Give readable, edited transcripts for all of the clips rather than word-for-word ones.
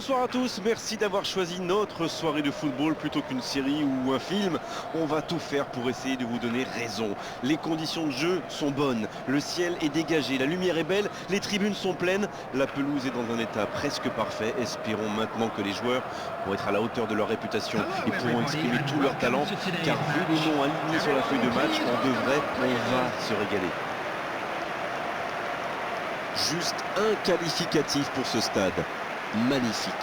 Bonsoir à tous, merci d'avoir choisi notre soirée de football plutôt qu'une série ou un film. On va tout faire pour essayer de vous donner raison. Les conditions de jeu sont bonnes, le ciel est dégagé, la lumière est belle, les tribunes sont pleines, la pelouse est dans un état presque parfait. Espérons maintenant que les joueurs vont être à la hauteur de leur réputation et pourront exprimer tout leur talent, car vu les noms alignés sur la feuille de match, on va se régaler. Juste un qualificatif pour ce stade. Magnifique.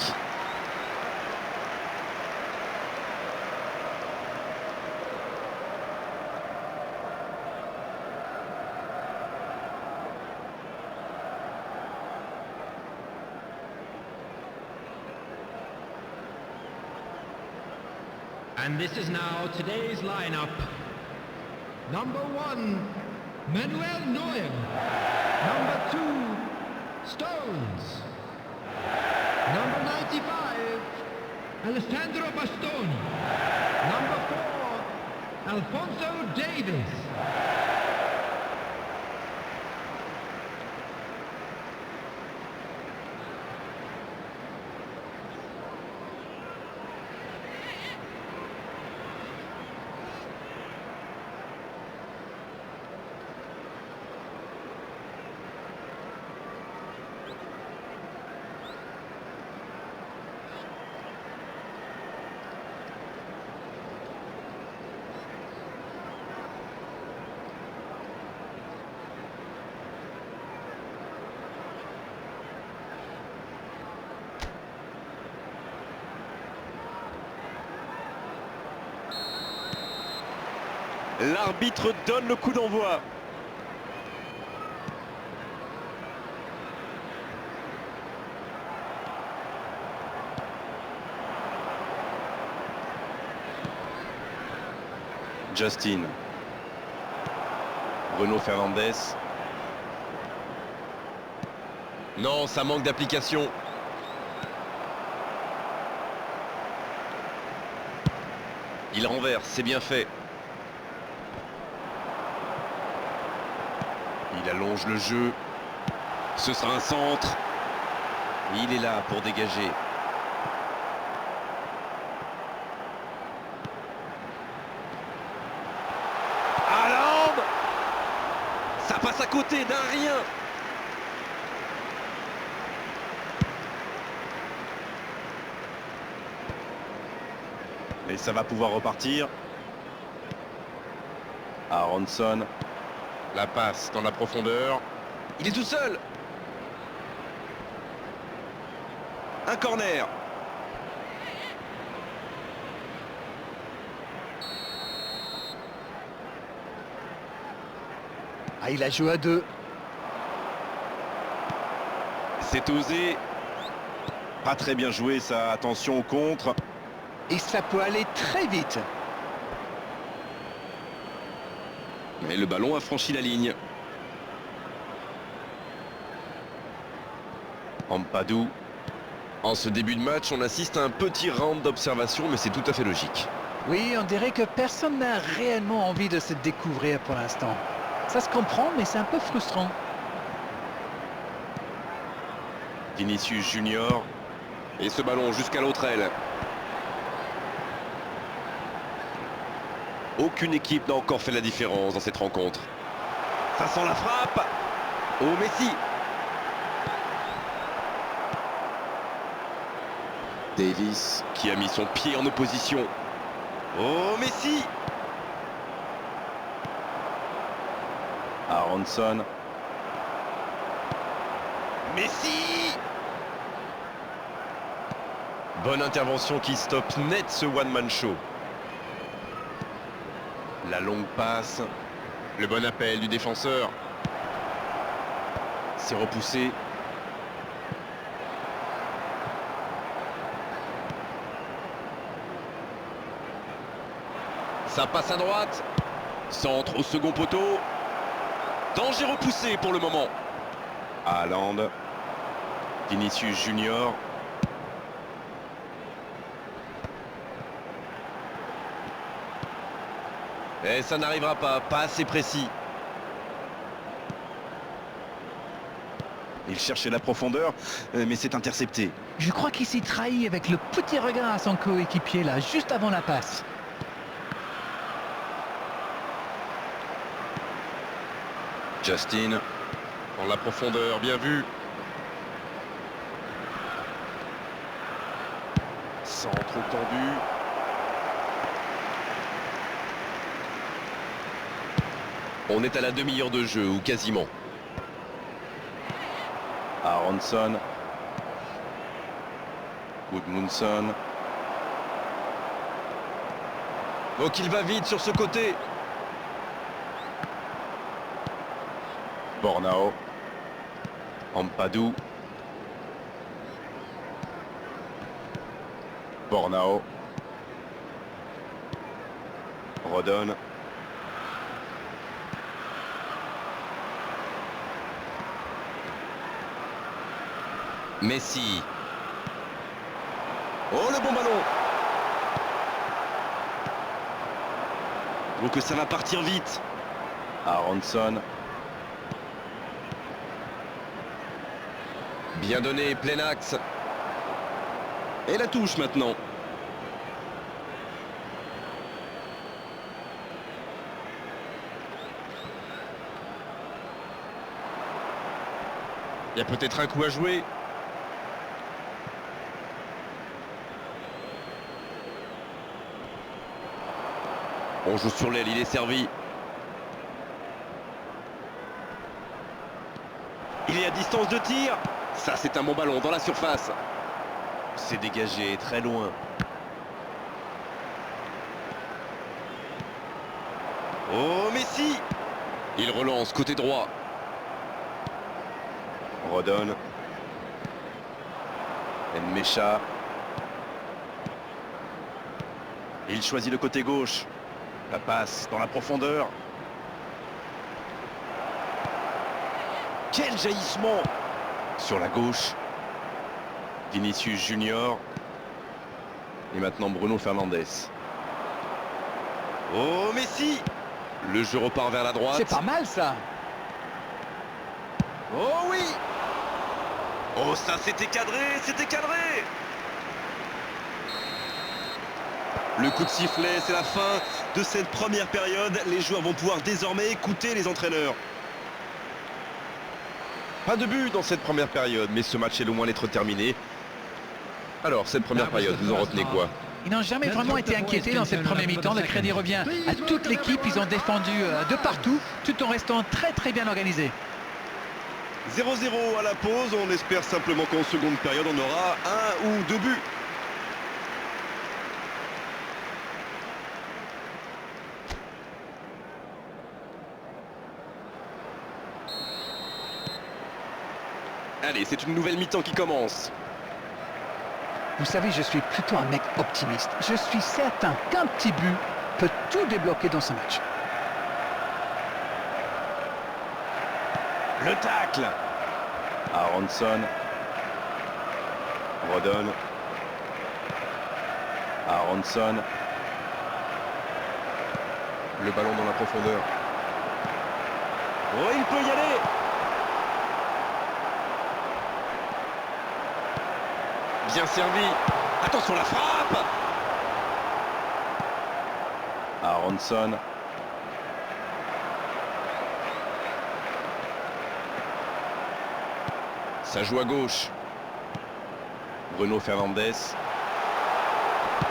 And this is now today's lineup. Number 1, Manuel Neuer. Number 2, Stones. Number 95, Alessandro Bastoni. Number 4, Alphonso Davies. L'arbitre donne le coup d'envoi. Justin. Bruno Fernandes. Non, ça manque d'application. Il renverse, c'est bien fait. Il allonge le jeu. Ce sera un centre. Il est là pour dégager. Haaland! Ça passe à côté d'un rien. Et ça va pouvoir repartir. Aronson. La passe dans la profondeur. Il est tout seul. Un corner. Ah, il a joué à 2. C'est osé. Pas très bien joué ça. Attention au contre. Et ça peut aller très vite. Et le ballon a franchi la ligne. Ampadu. En ce début de match, on assiste à un petit round d'observation, mais c'est tout à fait logique. Oui, on dirait que personne n'a réellement envie de se découvrir pour l'instant. Ça se comprend, mais c'est un peu frustrant. Vinicius Junior. Et ce ballon jusqu'à l'autre aile. Aucune équipe n'a encore fait la différence dans cette rencontre. Ça sent la frappe. Oh, Messi. Davies qui a mis son pied en opposition. Oh, Messi. Aronson. Messi. Bonne intervention qui stoppe net ce one-man show. La longue passe. Le bon appel du défenseur. C'est repoussé. Ça passe à droite. Centre au second poteau. Danger repoussé pour le moment. Haaland. Vinicius Junior. Et ça n'arrivera pas assez précis. Il cherchait la profondeur, mais c'est intercepté. Je crois qu'il s'est trahi avec le petit regard à son coéquipier là, juste avant la passe. Justin, dans la profondeur, bien vu. Centre tendu. On est à la demi-heure de jeu, ou quasiment. Aronson. Gudmundsson. Donc il va vite sur ce côté. Bornao. Ampadu. Bornao. Rodon. Messi. Oh, le bon ballon. Donc ça va partir vite. Aronson. Bien donné, plein axe. Et la touche maintenant. Il y a peut-être un coup à jouer. On joue sur l'aile, il est servi. Il est à distance de tir. Ça, c'est un bon ballon dans la surface. C'est dégagé, très loin. Oh, Messi! Il relance côté droit. Rodon. Nmecha. Il choisit le côté gauche. La passe dans la profondeur. Quel jaillissement! Sur la gauche. Vinicius Junior. Et maintenant Bruno Fernandes. Oh, Messi! Le jeu repart vers la droite. C'est pas mal ça. Oh oui! Oh, ça c'était cadré, c'était cadré! Le coup de sifflet, c'est la fin de cette première période. Les joueurs vont pouvoir désormais écouter les entraîneurs. Pas de but dans cette première période, mais ce match est loin d'être terminé. Alors, cette première période, vous en retenez quoi? Ils n'ont jamais vraiment été inquiétés dans cette première mi-temps. Le crédit revient à toute l'équipe. Ils ont défendu de partout, tout en restant très bien organisés. 0-0 à la pause. On espère simplement qu'en seconde période, on aura un ou deux buts. Allez, c'est une nouvelle mi-temps qui commence. Vous savez, je suis plutôt un mec optimiste. Je suis certain qu'un petit but peut tout débloquer dans ce match. Le tacle. Aronson. Rodon. Aronson. Le ballon dans la profondeur. Oh, il peut y aller. Bien servi. Attention la frappe. Aronson. Ça joue à gauche. Bruno Fernandes.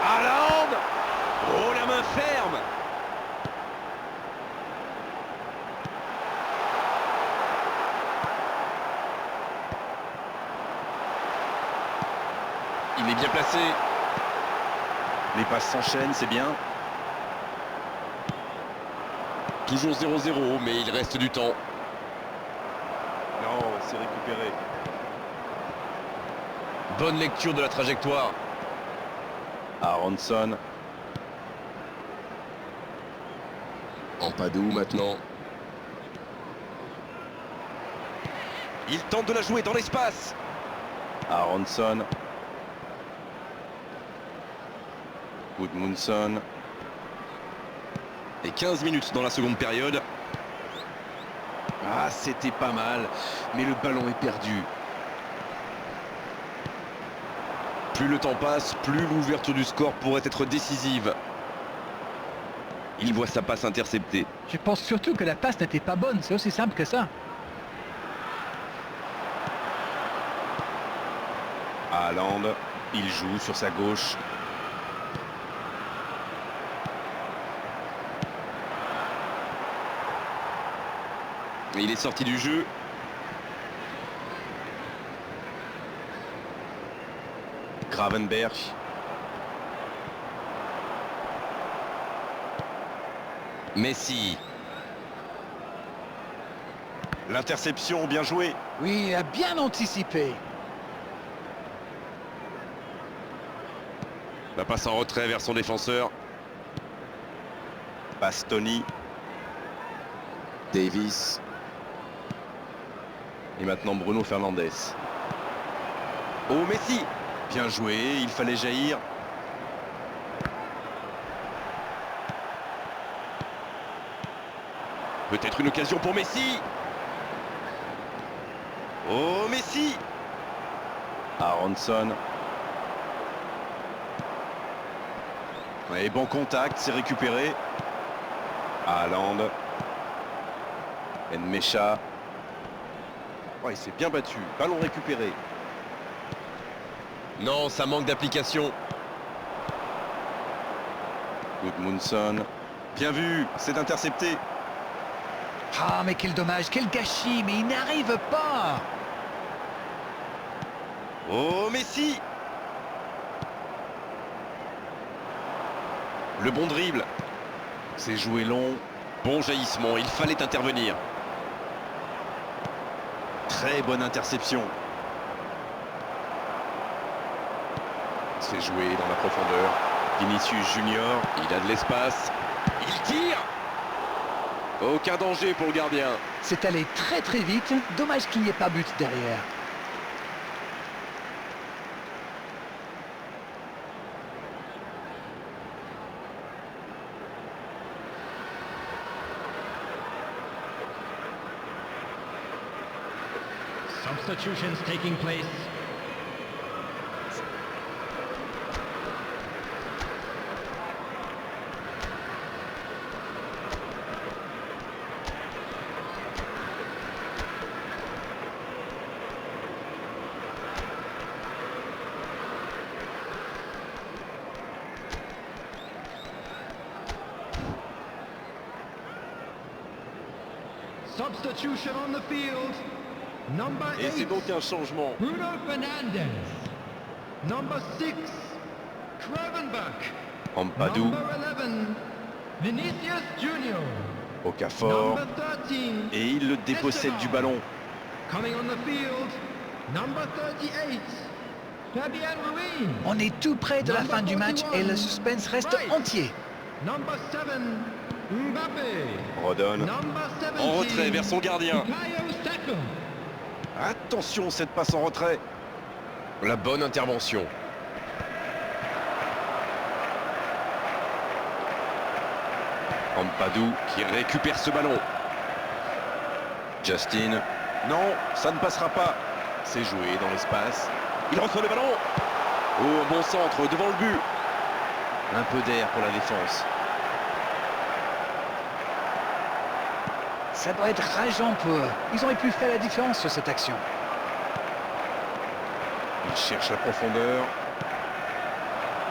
Haaland. Oh, la main ferme. Il est bien placé. Les passes s'enchaînent, c'est bien. Toujours 0-0, mais il reste du temps. Non, c'est récupéré. Bonne lecture de la trajectoire. Aronson. Ampadu maintenant. Il tente de la jouer dans l'espace. Aronson. Gudmundsson. Et 15 minutes dans la seconde période. Ah, c'était pas mal, mais le ballon est perdu. Plus le temps passe, plus l'ouverture du score pourrait être décisive. Il voit sa passe interceptée. Je pense surtout que la passe n'était pas bonne, c'est aussi simple que ça. Haaland, il joue sur sa gauche. Il est sorti du jeu. Gravenberch. Messi. L'interception, bien joué. Oui, il a bien anticipé. La passe en retrait vers son défenseur. Bastoni. Davis. Et maintenant Bruno Fernandes. Oh, Messi! Bien joué, il fallait jaillir. Peut-être une occasion pour Messi. Oh, Messi! Aronson. Et bon contact, c'est récupéré. Haaland. Nmecha. Oh, il s'est bien battu. Ballon récupéré. Non, ça manque d'application. Gudmundsson. Bien vu, c'est intercepté. Ah, mais quel dommage, quel gâchis, mais il n'arrive pas. Oh, Messi! Le bon dribble. C'est joué long. Bon jaillissement, il fallait intervenir. Très bonne interception. C'est joué dans la profondeur. Vinicius Junior, il a de l'espace. Il tire! Aucun danger pour le gardien. C'est allé très très vite, dommage qu'il n'y ait pas but derrière. Substitutions taking place. Substitution on the field. Number Et c'est 8, donc un changement. Bruno Fernandes. Number 6, Gravenberch. Ampadu, Number 11, Vinicius Junior. Okafor. Number 13, Et il le dépossède du ballon. coming on the field, number 38, Fabian Ruiz. On est tout près de la fin du match et le suspense reste entier. Number 7, Mbappé. Rodon. Number 17, En retrait vers son gardien. Bukayo Saka. Attention, cette passe en retrait. La bonne intervention. Ampadu qui récupère ce ballon. Justin. Non, ça ne passera pas. C'est joué dans l'espace. Il reçoit le ballon. Oh, bon centre devant le but. Un peu d'air pour la défense. Ça doit être rageant pour eux. Ils auraient pu faire la différence sur cette action. Il cherche la profondeur.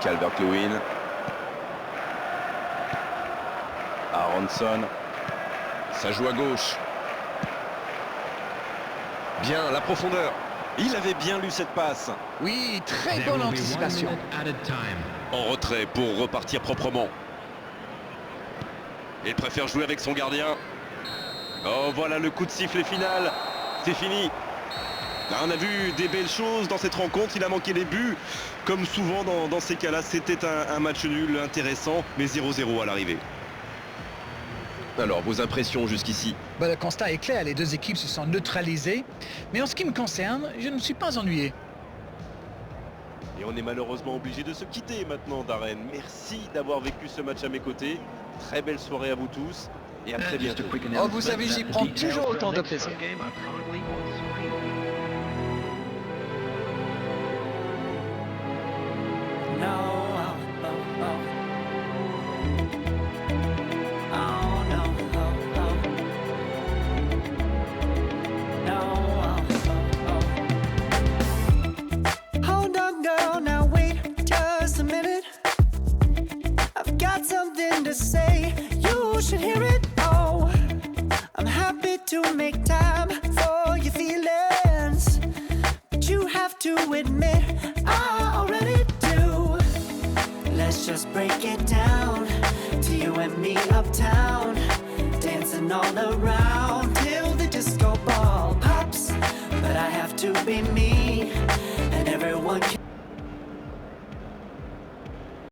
Calvert-Lewin. Aronson. Ça joue à gauche. Bien, la profondeur. Il avait bien lu cette passe. Oui, très There bonne will be 1 anticipation. minute added time. En retrait pour repartir proprement. Il préfère jouer avec son gardien. Oh, voilà le coup de sifflet final. C'est fini. On a vu des belles choses dans cette rencontre. Il a manqué les buts. Comme souvent dans ces cas-là, c'était un match nul intéressant, mais 0-0 à l'arrivée. Alors, vos impressions jusqu'ici? Bah, le constat est clair, les deux équipes se sont neutralisées. Mais en ce qui me concerne, je ne me suis pas ennuyé. Et on est malheureusement obligé de se quitter maintenant, Darren. Merci d'avoir vécu ce match à mes côtés. Très belle soirée à vous tous. et à très bientôt. Oh, vous savez, j'y prends toujours autant de plaisir. Hold on, girl, now wait just a minute. I've got something to say, you should hear it. Oh, I'm happy to make time for your feelings, but you have to admit I already do. Let's just break it down to you and me uptown, dancing all around till the disco ball pops. But I have to be me, and everyone can